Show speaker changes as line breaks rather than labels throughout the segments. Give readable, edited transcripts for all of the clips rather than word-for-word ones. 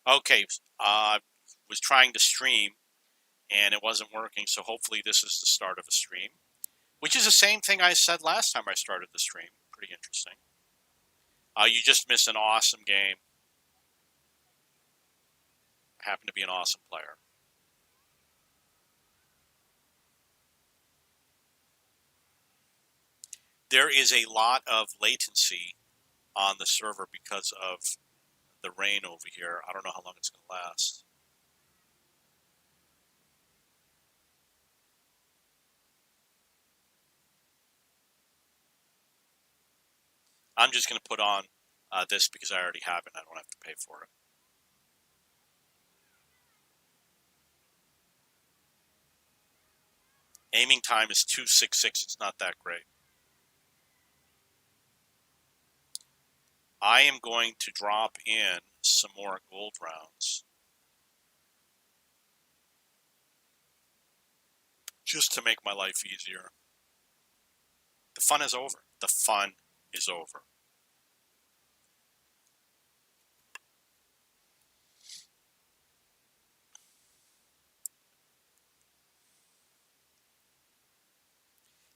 Okay, was trying to stream and it wasn't working, so hopefully this is the start of a stream, which is the same thing I said last time I started the stream. Pretty interesting. You just missed an awesome game. Happened to be an awesome player. There is a lot of latency on the server because of the rain over here. I don't know how long it's going to last. I'm just going to put on this because I already have it and I don't have to pay for it. Aiming time is 266. It's not that great. I am going to drop in some more gold rounds just to make my life easier. The fun is over. The fun is over.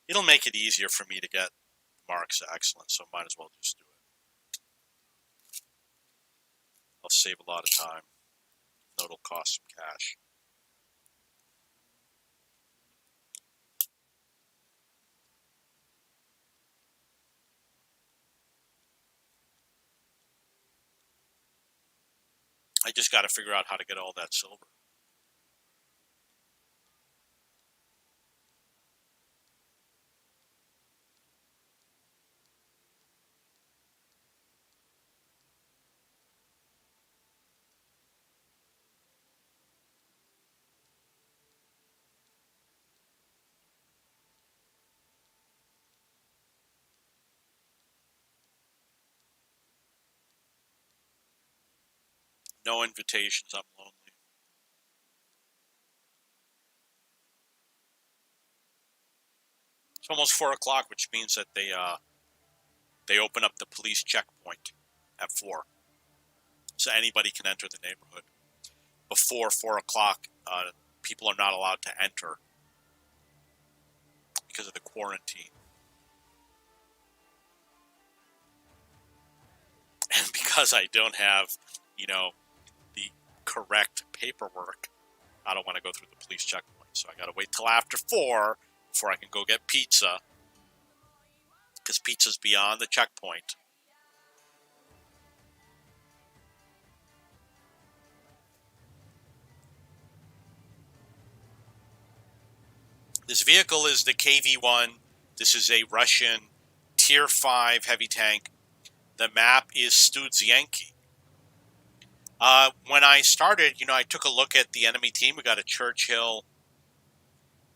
It'll make it easier for me to get marks of excellence, so might as well just do it. I'll save a lot of time. No, it'll cost some cash. I just got to figure out how to get all that silver. No invitations. I'm lonely. It's almost 4 o'clock, which means that they open up the police checkpoint at 4, so anybody can enter the neighborhood. Before 4 o'clock, people are not allowed to enter because of the quarantine. And because I don't have, the correct paperwork, I don't want to go through the police checkpoint. So I got to wait till after 4 before I can go get pizza, because pizza's beyond the checkpoint. This vehicle is the KV-1. This is a Russian Tier 5 heavy tank. The map is Studzianki. When I started, I took a look at the enemy team. We got a Churchill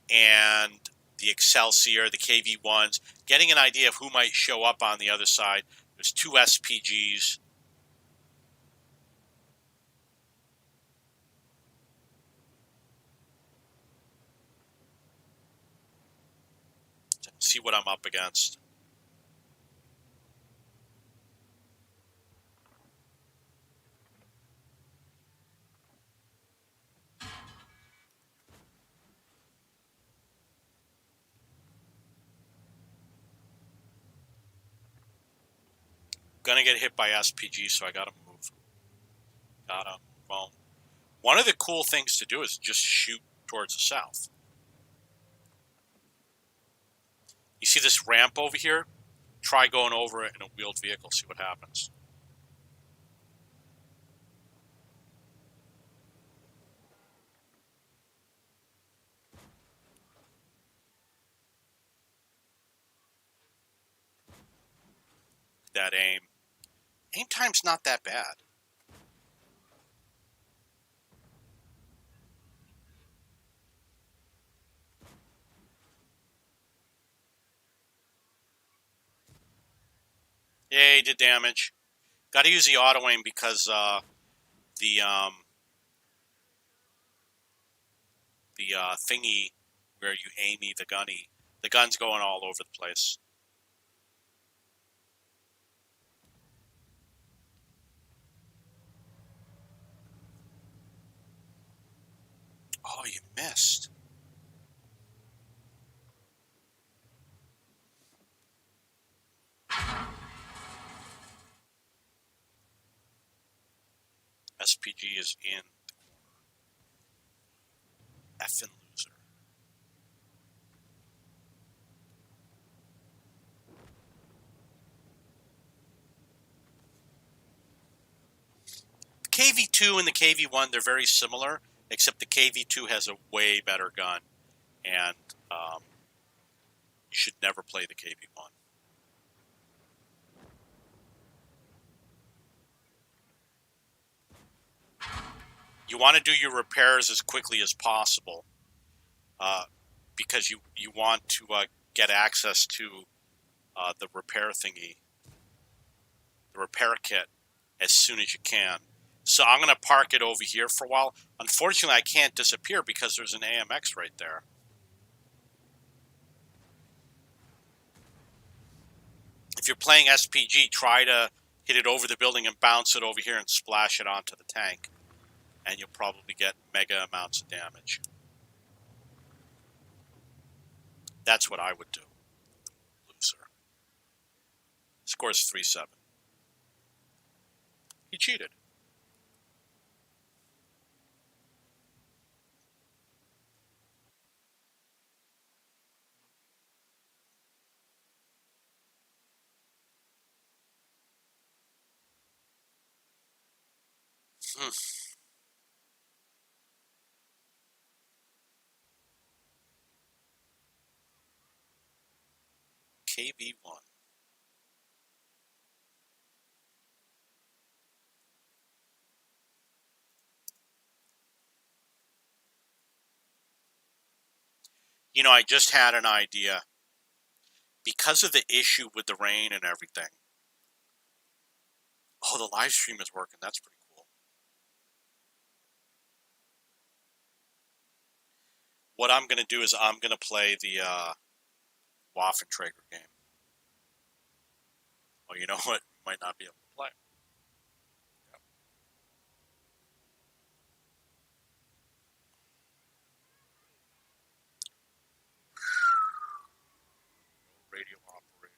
and the Excelsior, the KV-1s, getting an idea of who might show up on the other side. There's 2 SPGs. See what I'm up against. Gonna get hit by SPG, so I gotta move. Well, one of the cool things to do is just shoot towards the south. You see this ramp over here? Try going over it in a wheeled vehicle, see what happens. That aim. Aim time's not that bad. Yay, did damage. Got to use the auto aim because the thingy where you aim the gun's going all over the place. you missed. SPG is in the corner. Effing loser. KV2 and the KV1, they're very similar, except the KV2 has a way better gun, and you should never play the KV1. You want to do your repairs as quickly as possible, because you want to get access to the repair thingy, the repair kit, as soon as you can. So I'm going to park it over here for a while. Unfortunately, I can't disappear because there's an AMX right there. If you're playing SPG, try to hit it over the building and bounce it over here and splash it onto the tank, and you'll probably get mega amounts of damage. That's what I would do. Loser. Scores 3-7. He cheated. KV1. You know, I just had an idea. Because of the issue with the rain and everything. Oh, the live stream is working. That's pretty cool. What I'm going to do is I'm going to play the Waffentrager game. Oh, you know what? Might not be able to play. Yep. Radio operator.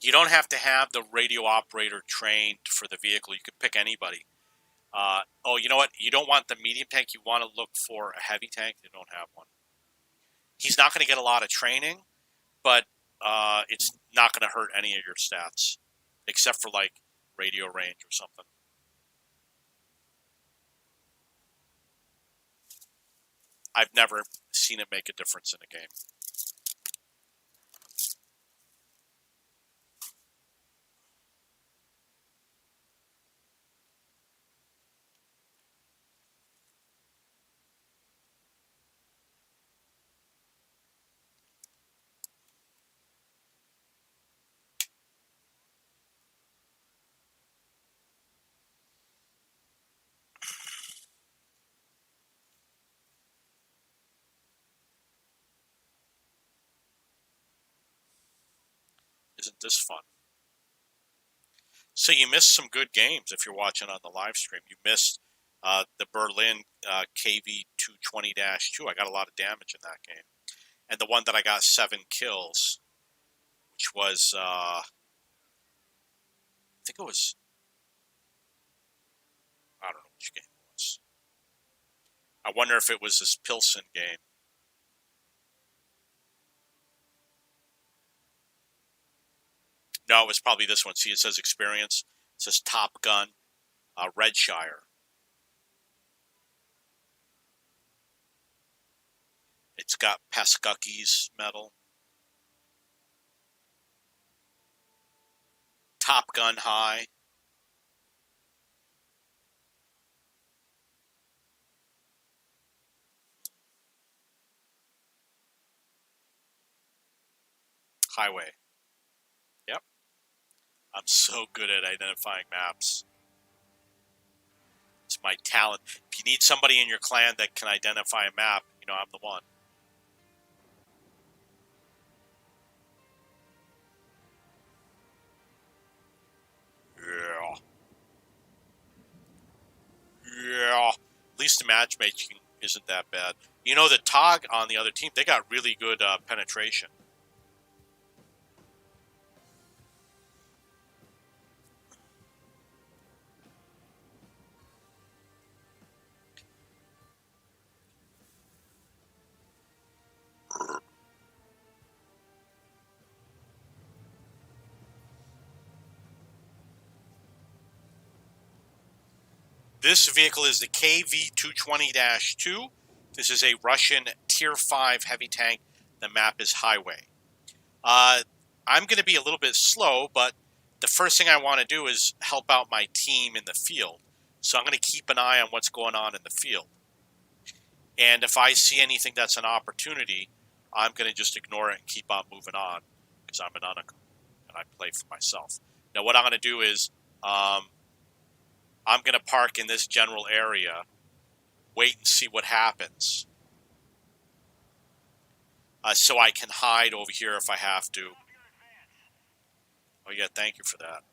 You don't have to have the radio operator trained for the vehicle. You could pick anybody. Oh, you know what? You don't want the medium tank. You want to look for a heavy tank. They don't have one. He's not going to get a lot of training, but it's not going to hurt any of your stats, except for like radio range or something. I've never seen it make a difference in a game. Isn't this fun? So you missed some good games if you're watching on the live stream. You missed the Berlin KV220-2. I got a lot of damage in that game. And the one that I got 7 kills, which was, I think it was, I don't know which game it was. I wonder if it was this Pilsen game. No, it was probably this one. See, it says experience. It says Top Gun, Redshire. It's got Pascucky's medal. Top Gun High. Highway. Yep. I'm so good at identifying maps. It's my talent. If you need somebody in your clan that can identify a map, I'm the one. Yeah. Yeah. At least the matchmaking isn't that bad. The Tog on the other team, they got really good penetration. This vehicle is the KV-220-2. This is a Russian Tier 5 heavy tank. The map is Highway. I'm going to be a little bit slow, but the first thing I want to do is help out my team in the field. So I'm going to keep an eye on what's going on in the field. And if I see anything that's an opportunity, I'm going to just ignore it and keep on moving on because I'm an Unicum and I play for myself. Now, what I'm going to do is I'm going to park in this general area, wait and see what happens, so I can hide over here if I have to. Oh, yeah, thank you for that.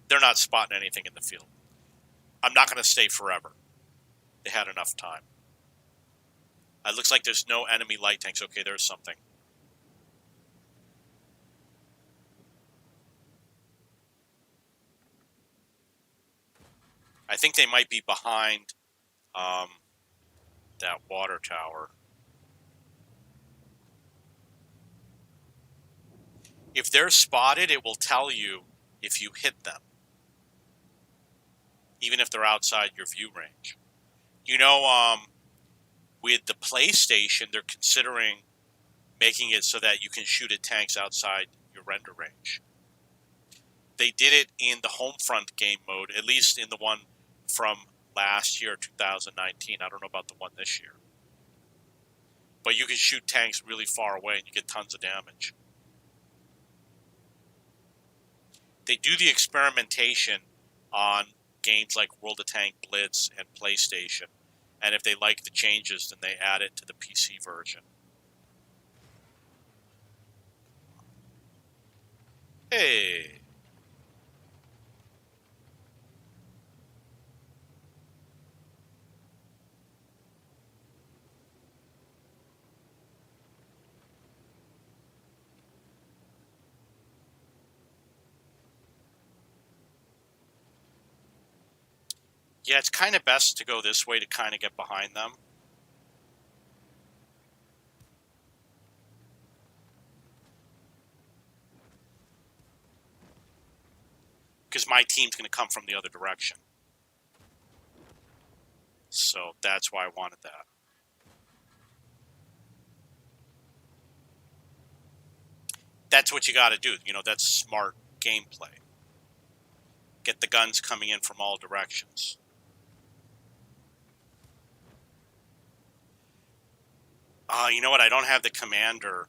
They're not spotting anything in the field. I'm not going to stay forever. They had enough time. It looks like there's no enemy light tanks. Okay, there's something. I think they might be behind that water tower. If they're spotted, it will tell you if you hit them, even if they're outside your view range. With the PlayStation, they're considering making it so that you can shoot at tanks outside your render range. They did it in the Homefront game mode, at least in the one from last year, 2019. I don't know about the one this year. But you can shoot tanks really far away and you get tons of damage. They do the experimentation on games like World of Tank Blitz and PlayStation. And if they like the changes, then they add it to the PC version. Hey. Yeah, it's kind of best to go this way to kind of get behind them. Because my team's going to come from the other direction. So that's why I wanted that. That's what you got to do. That's smart gameplay. Get the guns coming in from all directions. You know what? I don't have the commander.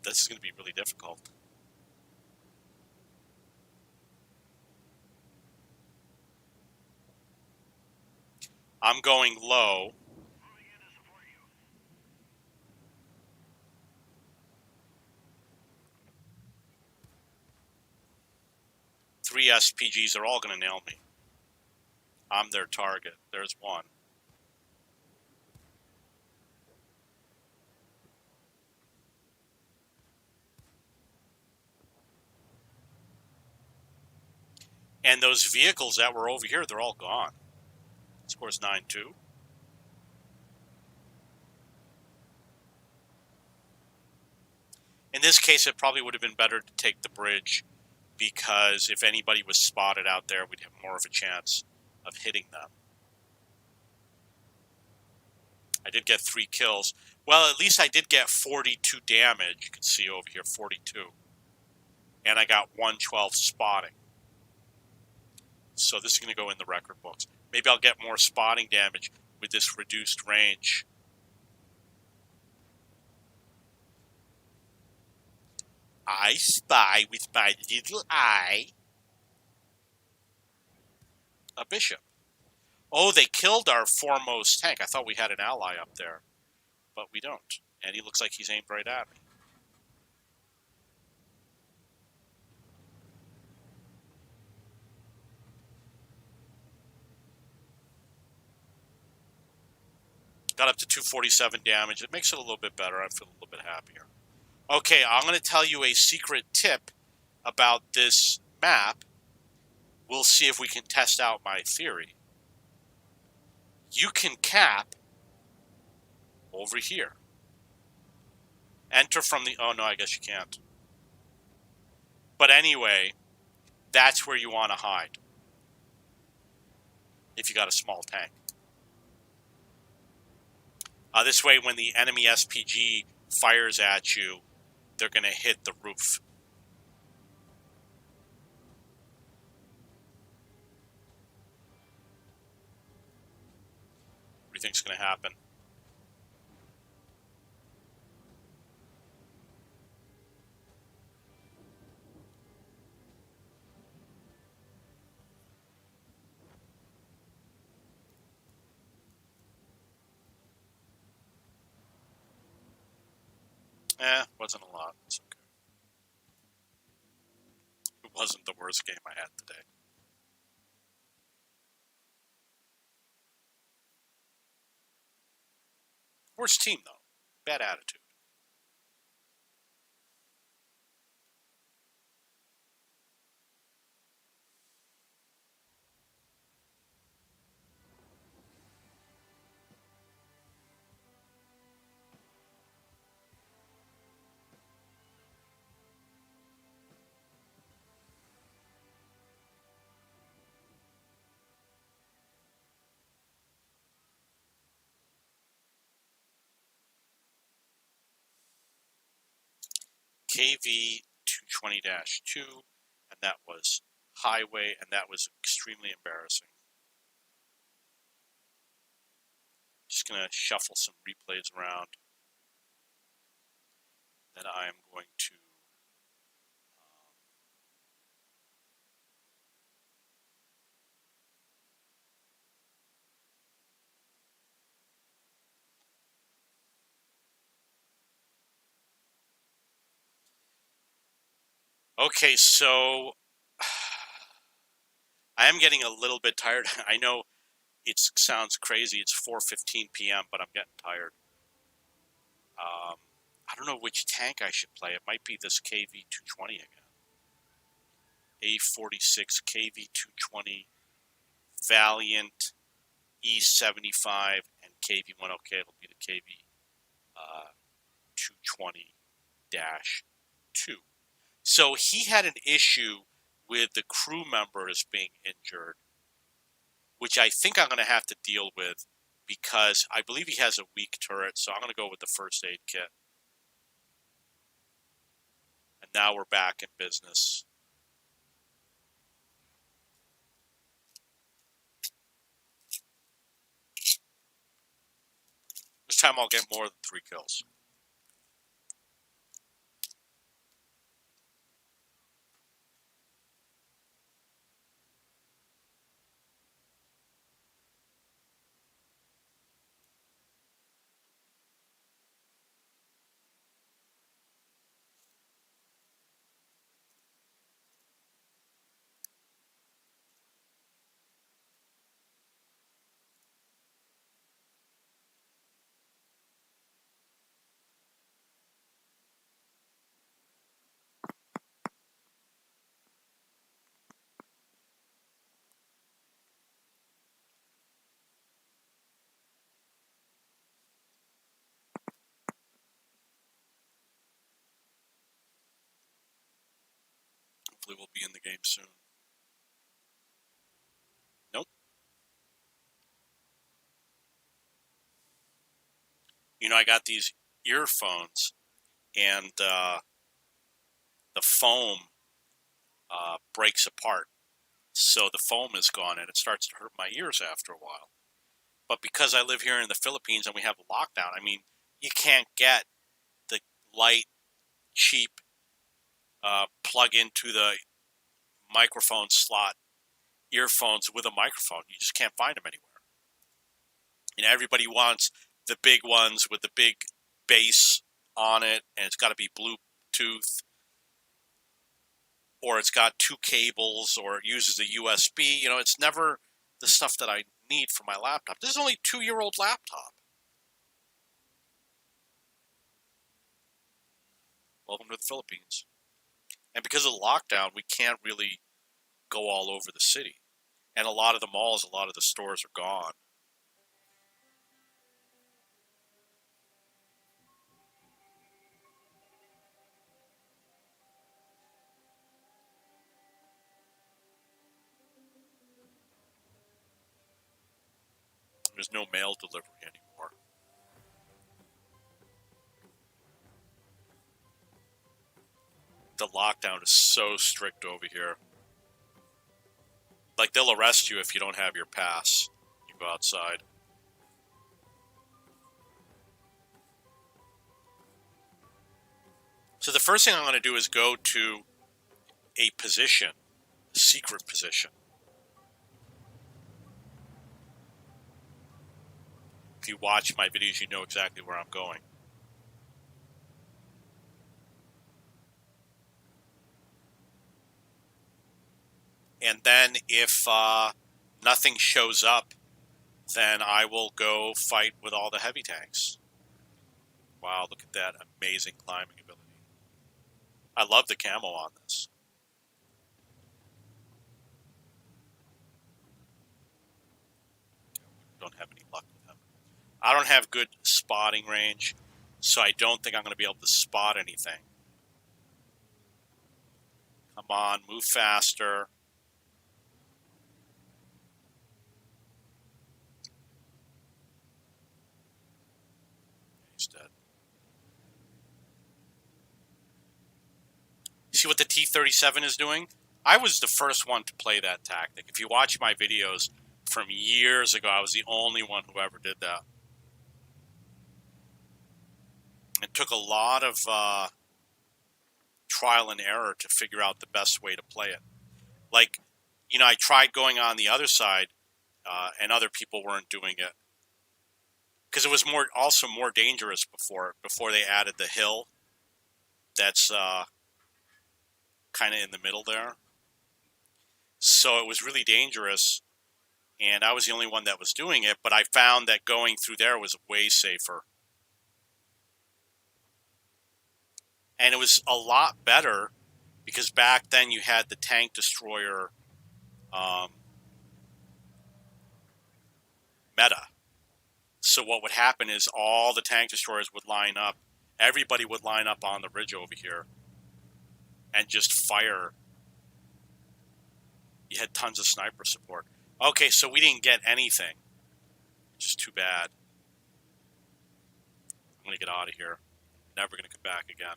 This is going to be really difficult. I'm going low. Three SPGs are all going to nail me. I'm their target. There's one. And those vehicles that were over here, they're all gone. Score's 9-2. In this case, it probably would have been better to take the bridge because if anybody was spotted out there, we'd have more of a chance of hitting them. I did get 3 kills. Well, at least I did get 42 damage. You can see over here, 42. And I got 112 spotting. So this is going to go in the record books. Maybe I'll get more spotting damage with this reduced range. I spy with my little eye a bishop. Oh, they killed our foremost tank. I thought we had an ally up there, but we don't. And he looks like he's aimed right at me. Got up to 247 damage. It makes it a little bit better. I feel a little bit happier. Okay, I'm going to tell you a secret tip about this map. We'll see if we can test out my theory. You can cap over here. Enter from the... Oh, no, I guess you can't. But anyway, that's where you want to hide if you got a small tank. This way, when the enemy SPG fires at you, they're going to hit the roof. What do you think's going to happen? Wasn't a lot. It's okay. It wasn't the worst game I had today. Worst team, though. Bad attitude. KV 220-2, and that was highway, and that was extremely embarrassing. Just going to shuffle some replays around. Then I'm going to Okay, so I am getting a little bit tired. I know it sounds crazy. It's 4:15 p.m., but I'm getting tired. I don't know which tank I should play. It might be this KV-220 again. A46 KV-220, Valiant, E75, and KV-1. Okay, it'll be the KV-220-2. So he had an issue with the crew members being injured, which I think I'm going to have to deal with because I believe he has a weak turret, so I'm going to go with the first aid kit. And now we're back in business. This time I'll get more than 3 kills. Hopefully we'll be in the game soon. Nope. You know, I got these earphones, and the foam breaks apart. So the foam is gone, and it starts to hurt my ears after a while. But because I live here in the Philippines and we have a lockdown, I mean, you can't get the light, cheap plug into the microphone slot earphones with a microphone. You just can't find them anywhere. Everybody wants the big ones with the big bass on it, and it's got to be Bluetooth, or it's got 2 cables, or it uses a USB. It's never the stuff that I need for my laptop. This is only a 2-year-old laptop. Welcome to the Philippines. And because of the lockdown, we can't really go all over the city. And a lot of the malls, a lot of the stores are gone. There's no mail delivery anymore. The lockdown is so strict over here. Like, they'll arrest you if you don't have your pass. You go outside. So the first thing I'm going to do is go to a position, a secret position. If you watch my videos, you know exactly where I'm going. And then if nothing shows up, then I will go fight with all the heavy tanks. Wow, look at that amazing climbing ability. I love the camo on this. Don't have any luck with him. I don't have good spotting range, so I don't think I'm going to be able to spot anything. Come on, move faster. He's dead. See what the T-37 is doing? I was the first one to play that tactic. If you watch my videos from years ago, I was the only one who ever did that. It took a lot of trial and error to figure out the best way to play it. Like, I tried going on the other side, and other people weren't doing it. Because it was also more dangerous before they added the hill. That's kind of in the middle there. So it was really dangerous, and I was the only one that was doing it, but I found that going through there was way safer. And it was a lot better because back then you had the tank destroyer meta. So what would happen is all the tank destroyers would line up. Everybody would line up on the ridge over here and just fire. You had tons of sniper support. Okay, so we didn't get anything, which is too bad. I'm going to get out of here. Never going to come back again.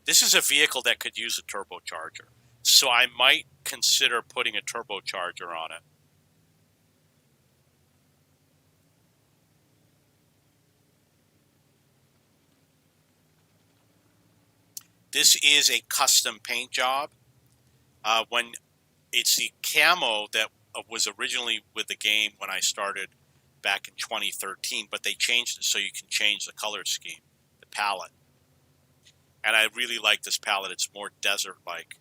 This is a vehicle that could use a turbocharger, so I might consider putting a turbocharger on it. This is a custom paint job. When it's the camo that was originally with the game when I started back in 2013, but they changed it so you can change the color scheme, the palette. And I really like this palette. It's more desert-like.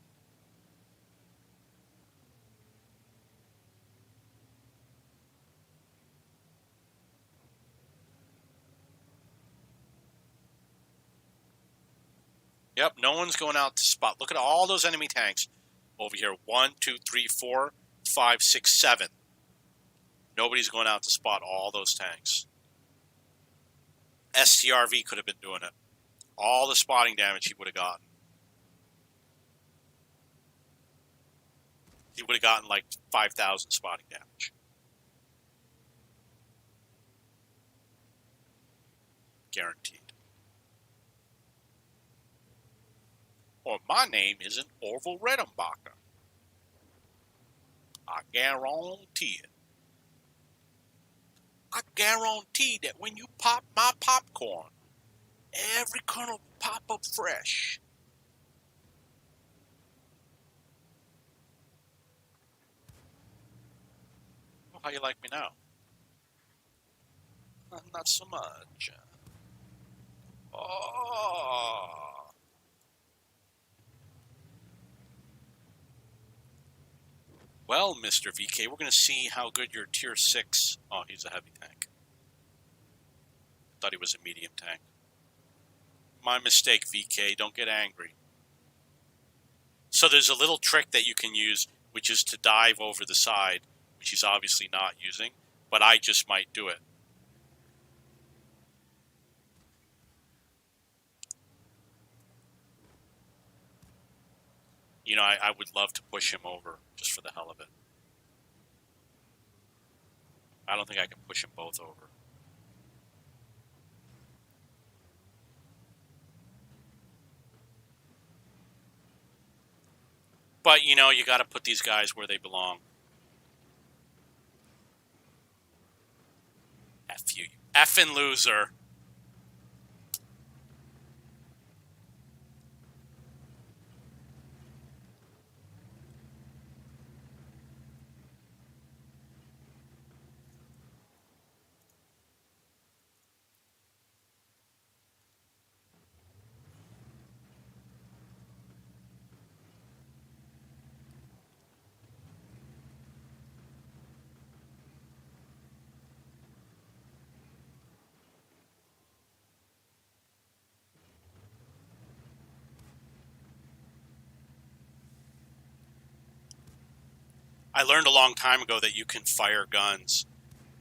Yep, no one's going out to spot. Look at all those enemy tanks over here. 1, 2, 3, 4, 5, 6, 7. Nobody's going out to spot all those tanks. STRV could have been doing it. All the spotting damage he would have gotten. He would have gotten like 5,000 spotting damage. Guaranteed. Or my name isn't Orville Redenbacher. I guarantee it. I guarantee that when you pop my popcorn, every kernel will pop up fresh. how you like me now. Not so much. Oh. Well, Mr. VK, we're going to see how good your tier 6... Oh, he's a heavy tank. Thought he was a medium tank. My mistake, VK. Don't get angry. So there's a little trick that you can use, which is to dive over the side, which he's obviously not using, but I just might do it. You know, I would love to push him over just for the hell of it. I don't think I can push them both over. But, you know, you got to put these guys where they belong. F you effing loser. I learned a long time ago that you can fire guns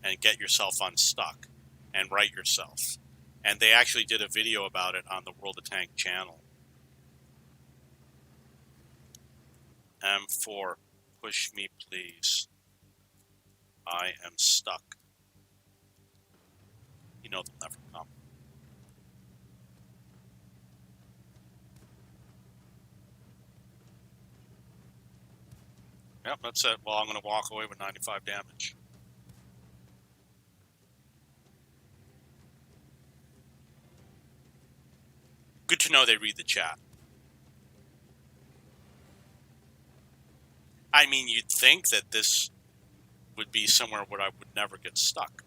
and get yourself unstuck and right yourself. And they actually did a video about it on the World of Tank channel. M4, push me please. I am stuck. You know they'll never come. Yep, that's it. Well, I'm going to walk away with 95 damage. Good to know they read the chat. I mean, you'd think that this would be somewhere where I would never get stuck.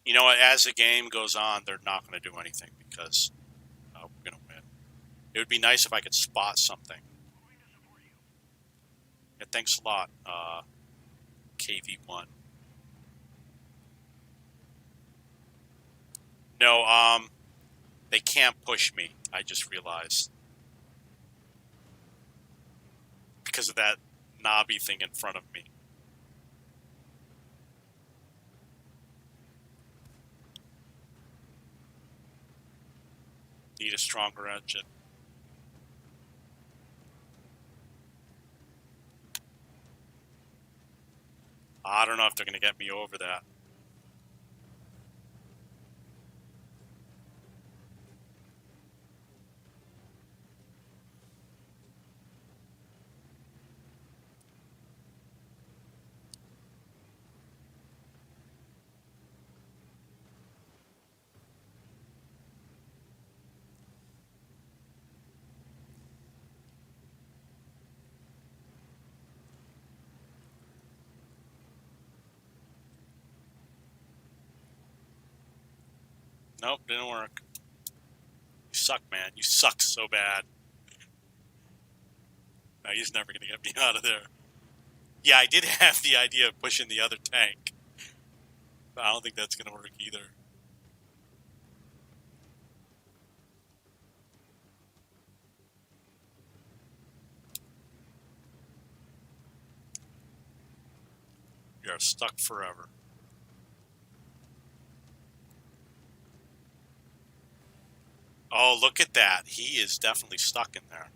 You know what? As the game goes on, they're not going to do anything because we're going to win. It would be nice if I could spot something. Yeah, thanks a lot, KV1. No, they can't push me. I just realized. Because of that knobby thing in front of me. Need a stronger engine. I don't know if they're going to get me over that. Nope, didn't work. You suck, man. You suck so bad. No, he's never going to get me out of there. Yeah, I did have the idea of pushing the other tank. But I don't think that's going to work either. You're stuck forever. Oh, look at that. He is definitely stuck in there.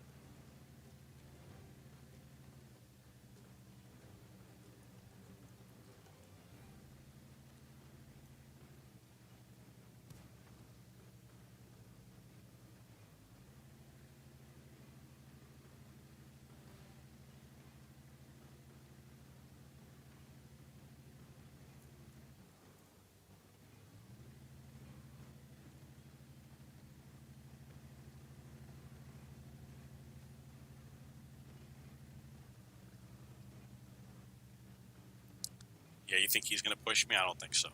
Yeah, you think he's going to push me? I don't think so.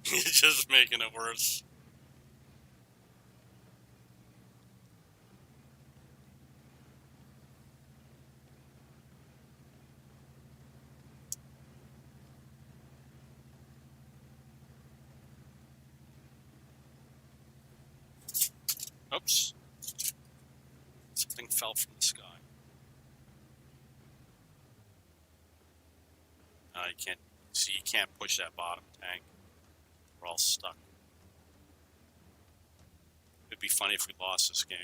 He's just making it worse. Oops. Something fell from the sky. You can't see. You can't push that bottom tank. We're all stuck. It'd be funny if we lost this game.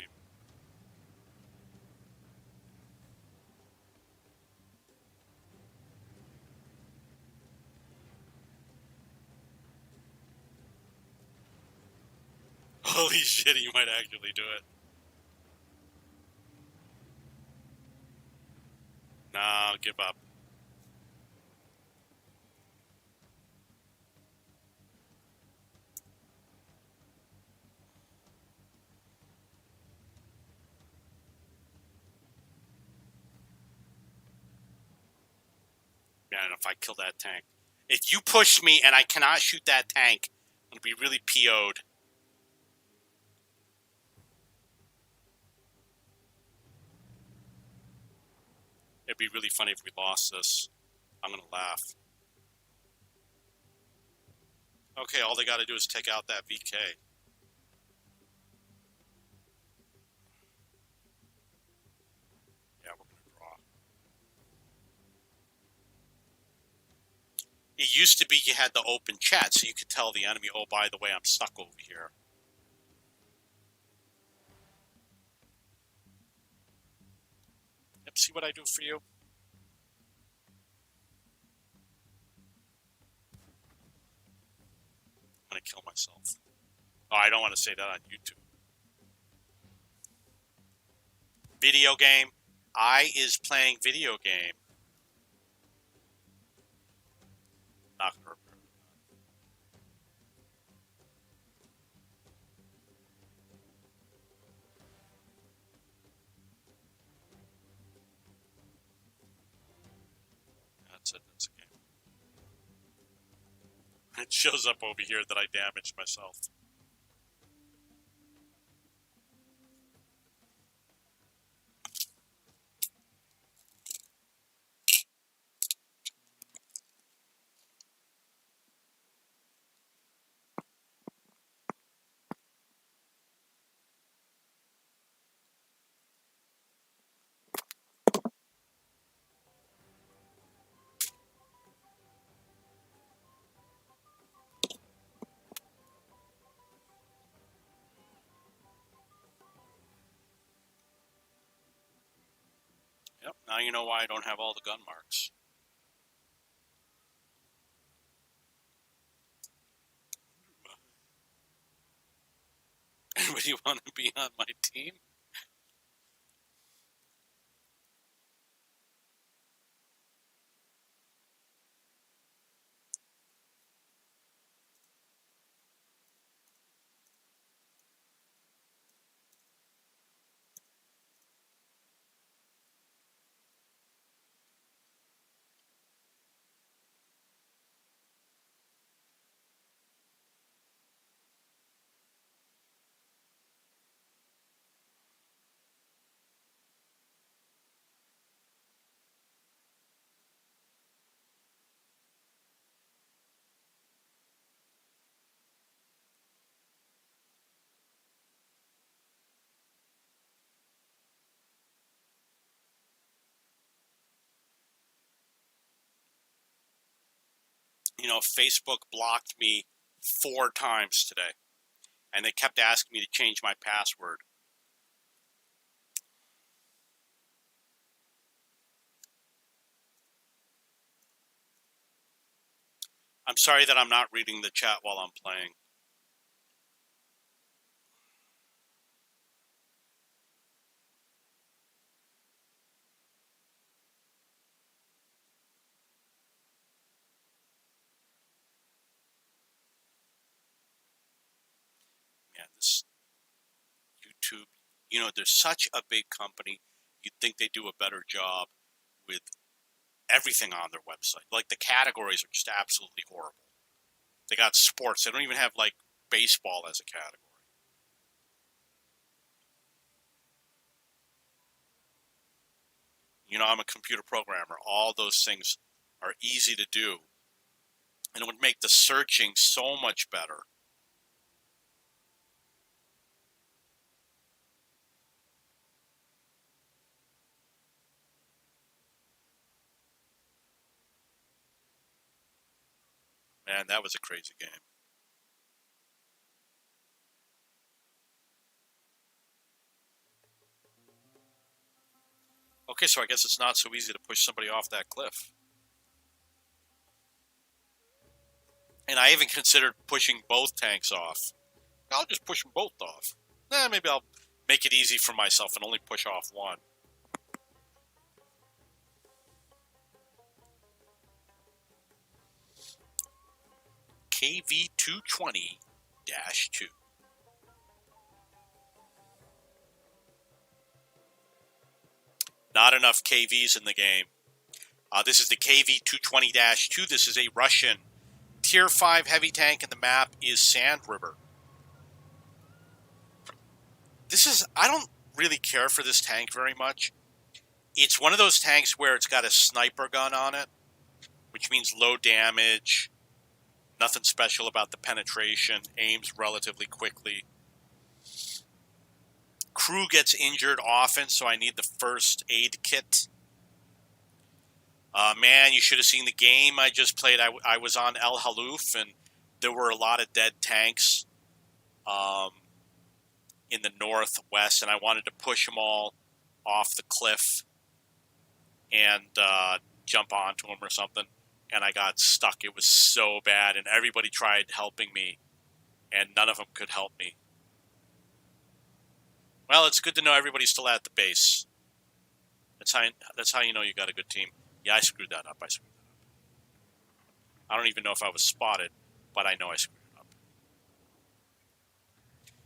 Holy shit, he might actually do it. Nah, I'll give up. Man, if I kill that tank. If you push me and I cannot shoot that tank, I'm going to be really PO'd. It'd be really funny if we lost this. I'm going to laugh. Okay, all they got to do is take out that VK. Yeah, we're going to draw. It used to be you had the open chat, so you could tell the enemy, oh, by the way, I'm stuck over here. Yep, see what I do for you? I'm going to kill myself. Oh, I don't want to say that on YouTube. Video game. I is playing video game. Not going to repair that. That's it. That's a game. It shows up over here that I damaged myself. Yep, now you know why I don't have all the gun marks. Anybody want to be on my team? You know, Facebook blocked me 4 times today, and they kept asking me to change my password. I'm sorry that I'm not reading the chat while I'm playing. websites, YouTube. You know, they're such a big company. You'd think they do a better job with everything on their website. Like, the categories are just absolutely horrible. They got sports. They don't even have, like, baseball as a category. You know, I'm a computer programmer. All those things are easy to do. And it would make the searching so much better. Man, that was a crazy game. Okay, so I guess it's not so easy to push somebody off that cliff. And I even considered pushing both tanks off. I'll just push them both off. Maybe I'll make it easy for myself and only push off one. KV-220-2. Not enough KVs in the game. This is the KV-220-2. This is a Russian Tier 5 heavy tank, and the map is Sand River. I don't really care for this tank very much. It's one of those tanks where it's got a sniper gun on it, which means low damage, nothing special about the penetration, aims relatively quickly. Crew gets injured often, so I need the first aid kit. Man, you should have seen the game I just played. I was on El Haluf, and there were a lot of dead tanks in the northwest, and I wanted to push them all off the cliff and jump onto them or something, and I got stuck. It was so bad, and everybody tried helping me, and none of them could help me. Well, it's good to know everybody's still at the base. That's how you know you got a good team. Yeah, I screwed that up. I don't even know if I was spotted, but I know I screwed it up.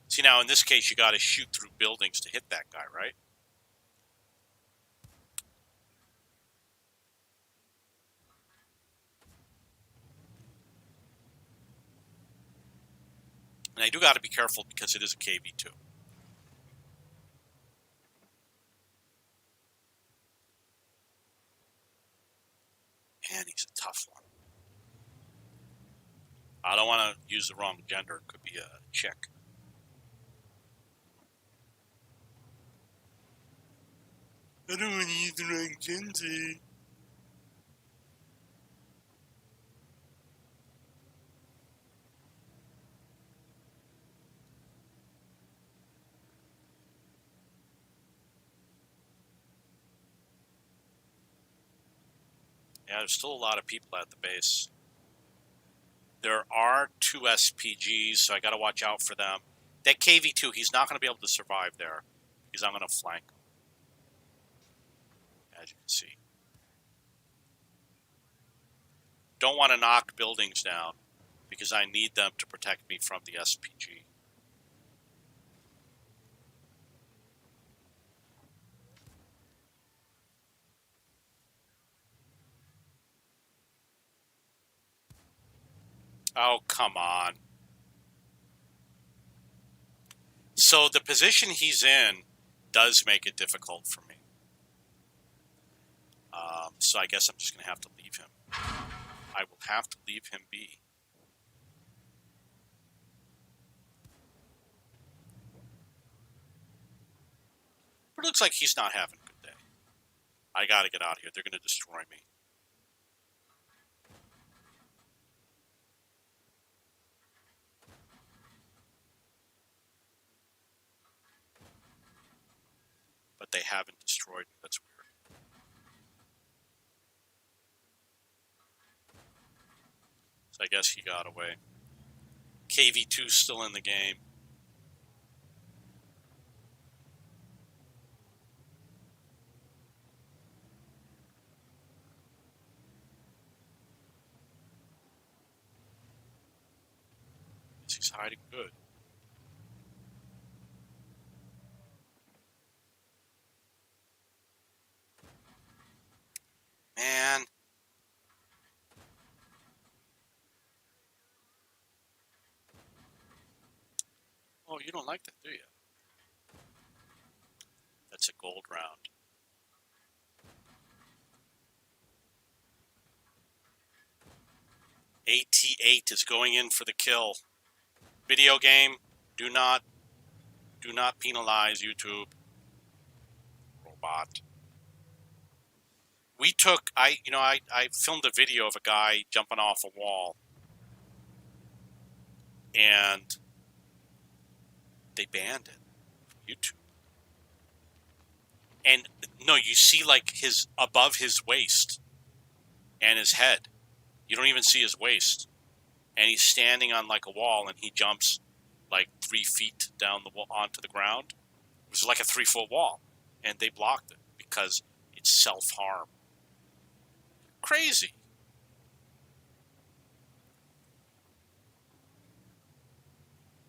See, now in this case, you got to shoot through buildings to hit that guy, right? And I do got to be careful because it is a KV-2. Man, he's a tough one. I don't want to use the wrong gender. It could be a chick. I don't want to use the wrong gender. Yeah, there's still a lot of people at the base. There are 2 SPGs, so I got to watch out for them. That KV-2, he's not going to be able to survive there because I'm going to flank him, as you can see. Don't want to knock buildings down because I need them to protect me from the SPG. Oh, come on. So the position he's in does make it difficult for me. So I guess I'm just going to have to leave him. I will have to leave him be. But it looks like he's not having a good day. I got to get out of here. They're going to destroy me. But they haven't destroyed me. That's weird. So I guess he got away. KV-2's still in the game. He's hiding good. Oh, you don't like that, do you? That's a gold round. AT8 is going in for the kill. Video game, do not penalize YouTube. Robot. We took, I filmed a video of a guy jumping off a wall, and they banned it from YouTube. And no, you see like his above his waist and his head. You don't even see his waist. And he's standing on like a wall, and he jumps like 3 feet down the wall onto the ground. It was like a 3-foot wall, and they blocked it because it's self-harm. Crazy.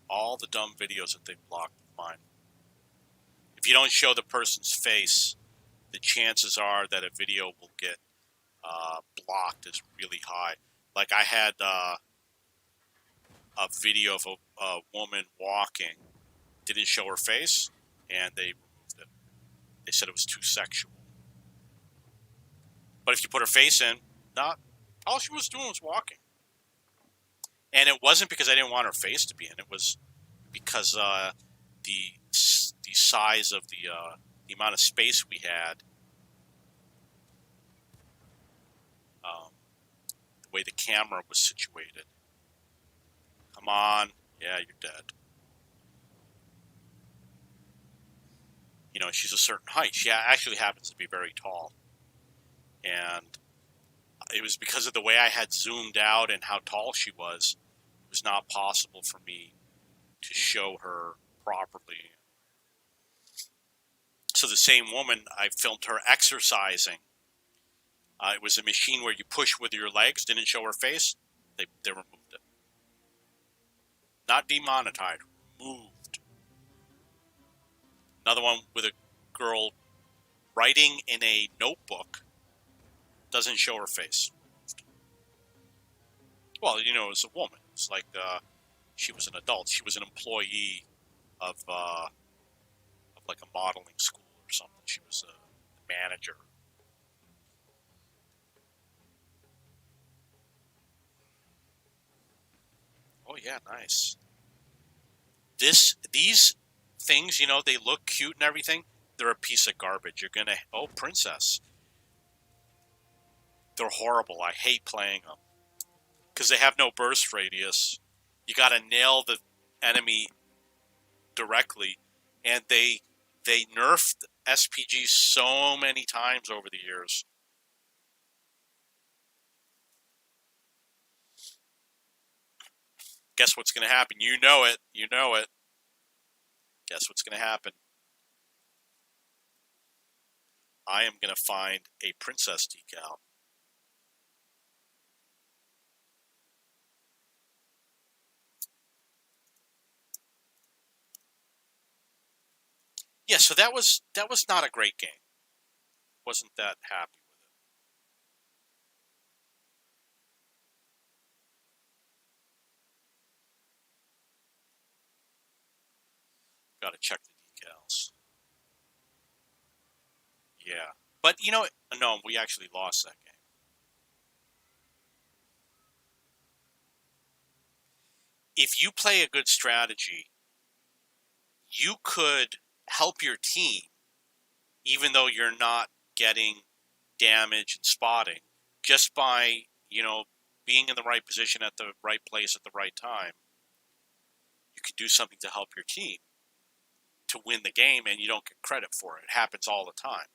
All the dumb videos that they blocked mine. If you don't show the person's face, the chances are that a video will get blocked is really high. Like I had a video of a woman walking, didn't show her face, and they removed it. They said it was too sexual. But if you put her face in, not all she was doing was walking. And it wasn't because I didn't want her face to be in. It was because the size of the amount of space we had, the way the camera was situated. Come on, yeah, you're dead. You know, she's a certain height. She actually happens to be very tall. And it was because of the way I had zoomed out and how tall she was, it was not possible for me to show her properly. So the same woman, I filmed her exercising. It was a machine where you push with your legs, didn't show her face. They removed it. Not demonetized, removed. Another one with a girl writing in a notebook, doesn't show her face. Well, you know, as a woman, it's like she was an adult. She was an employee of like a modeling school or something. She was a manager. Oh yeah, nice. These things, you know, they look cute and everything. They're a piece of garbage. You're gonna princess. They're horrible. I hate playing them because they have no burst radius. You got to nail the enemy directly, and they nerfed SPGs so many times over the years. Guess what's going to happen? You know it. You know it. Guess what's going to happen? I am going to find a princess decal. Yeah, so that was not a great game. Wasn't that happy with it. Got to check the decals. Yeah. But, you know, no, we actually lost that game. If you play a good strategy, you could help your team, even though you're not getting damage and spotting, just by, you know, being in the right position at the right place at the right time. You can do something to help your team to win the game, and you don't get credit for it. It happens all the time.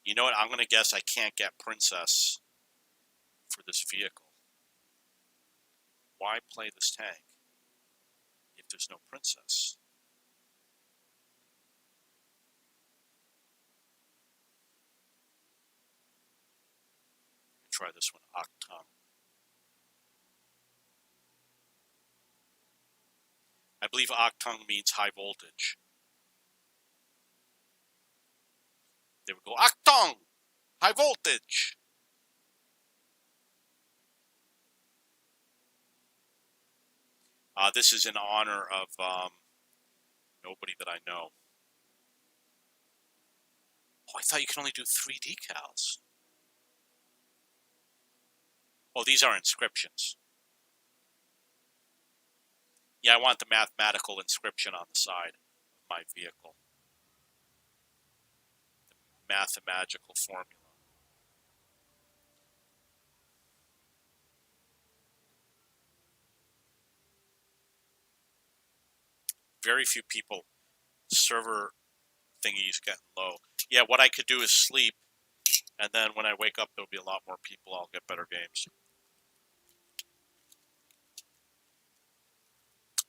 You know what? I'm going to guess I can't get Princess for this vehicle. Why play this tank if there's no Princess? Try this one, Octung. I believe Octung means high voltage. There we go. Octung! High voltage! This is in honor of Nobody that I know. Oh, I thought you could only do 3 decals. Oh, these are inscriptions. Yeah, I want the mathematical inscription on the side of my vehicle. The mathematical formula. Very few people. Server thingy's getting low. Yeah, what I could do is sleep, and then when I wake up, there'll be a lot more people. I'll get better games.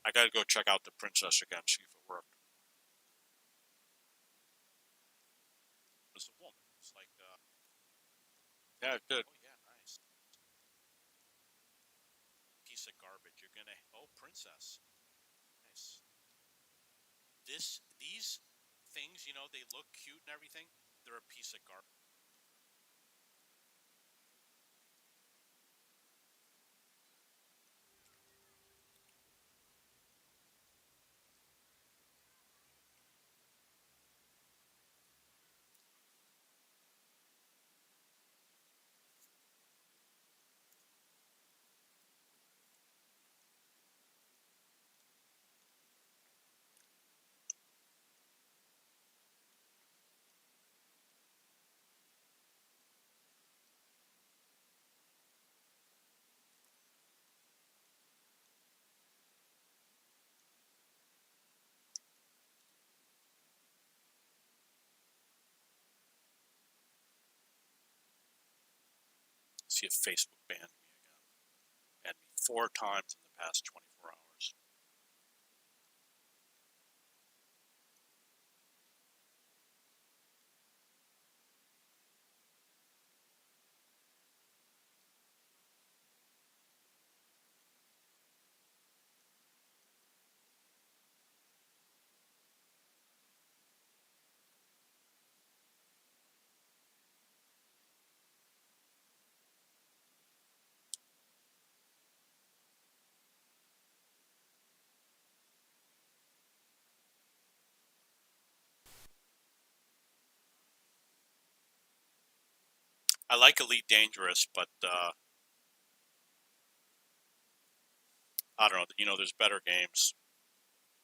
I gotta go check out the princess again, see if it worked. It was a woman. It's like, yeah, good. Oh, yeah, nice. Piece of garbage. You're gonna, oh, princess. Nice. These things, you know, they look cute and everything. They're a piece of garbage. See if Facebook banned me again. Banned me 4 times in the past 24 hours. I like Elite Dangerous, but I don't know. You know, there's better games.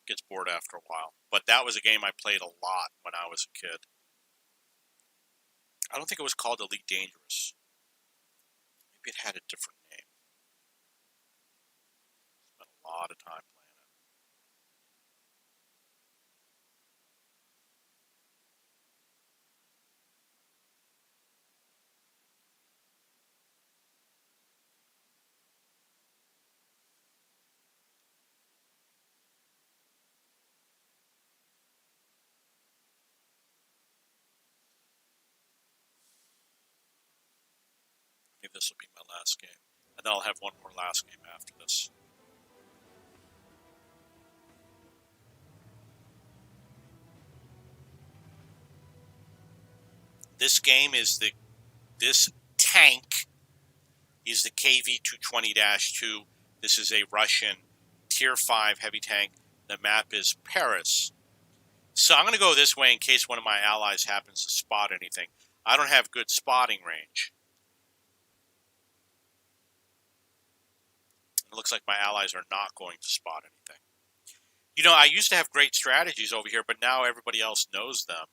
Gets bored after a while. But that was a game I played a lot when I was a kid. I don't think it was called Elite Dangerous. Maybe it had a different name. Spent a lot of time playing it. Maybe this will be my last game. And then I'll have one more last game after this. This game is this tank is the KV-220-2. This is a Russian Tier 5 heavy tank. The map is Paris. So I'm going to go this way in case one of my allies happens to spot anything. I don't have good spotting range. It looks like my allies are not going to spot anything. You know, I used to have great strategies over here, but now everybody else knows them.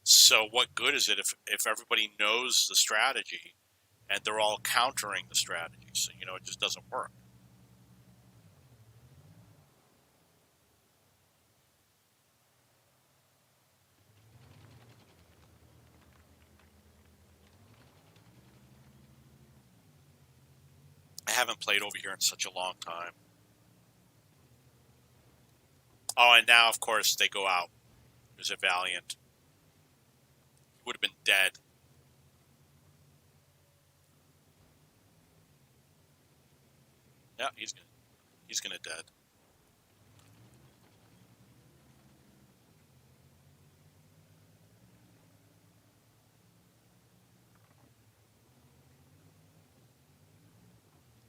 So what good is it if everybody knows the strategy and they're all countering the strategy? So, you know, it just doesn't work. I haven't played over here in such a long time. Oh, and now, of course, they go out. There's a Valiant. He would have been dead. Yeah, he's gonna dead.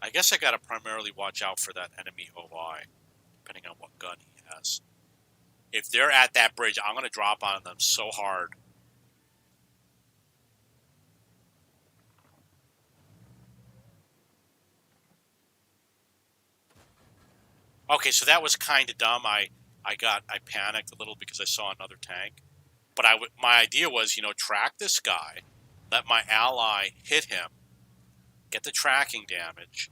I guess I gotta primarily watch out for that enemy OI, depending on what gun he has. If they're at that bridge, I'm going to drop on them so hard. Okay, so that was kind of dumb. I panicked a little because I saw another tank. But my idea was, track this guy, let my ally hit him, get the tracking damage,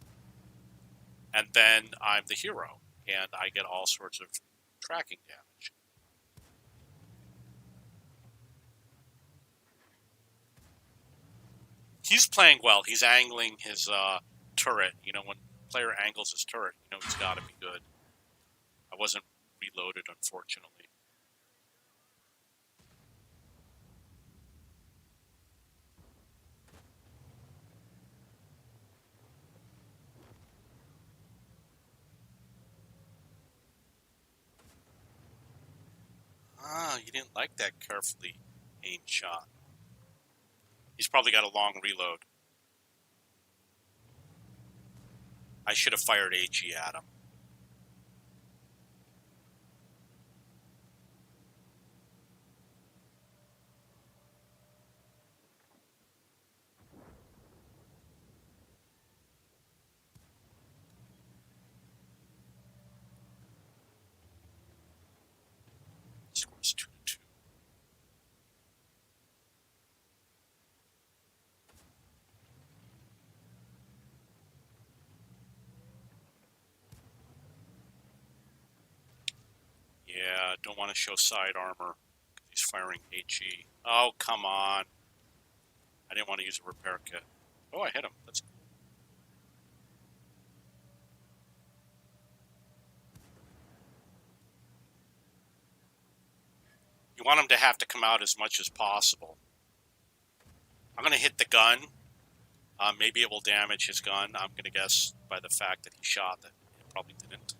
and then I'm the hero, and I get all sorts of tracking damage. He's playing well. He's angling his turret. When player angles his turret, he's got to be good. I wasn't reloaded, unfortunately. Ah, you didn't like that carefully aimed shot. He's probably got a long reload. I should have fired HE at him. Scores 2-2. Yeah, don't want to show side armor because he's firing HE. Oh, come on. I didn't want to use a repair kit. Oh, I hit him. That's cool. You want him to have to come out as much as possible. I'm going to hit the gun. Maybe it will damage his gun. I'm going to guess by the fact that he shot that it probably didn't.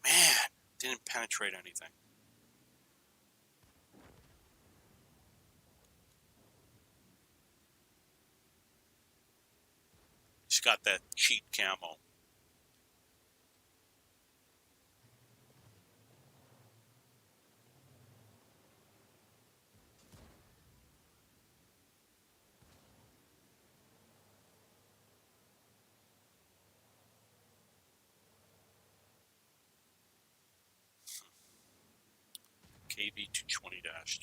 Man, didn't penetrate anything. He's got that cheat camo. KV-220-2.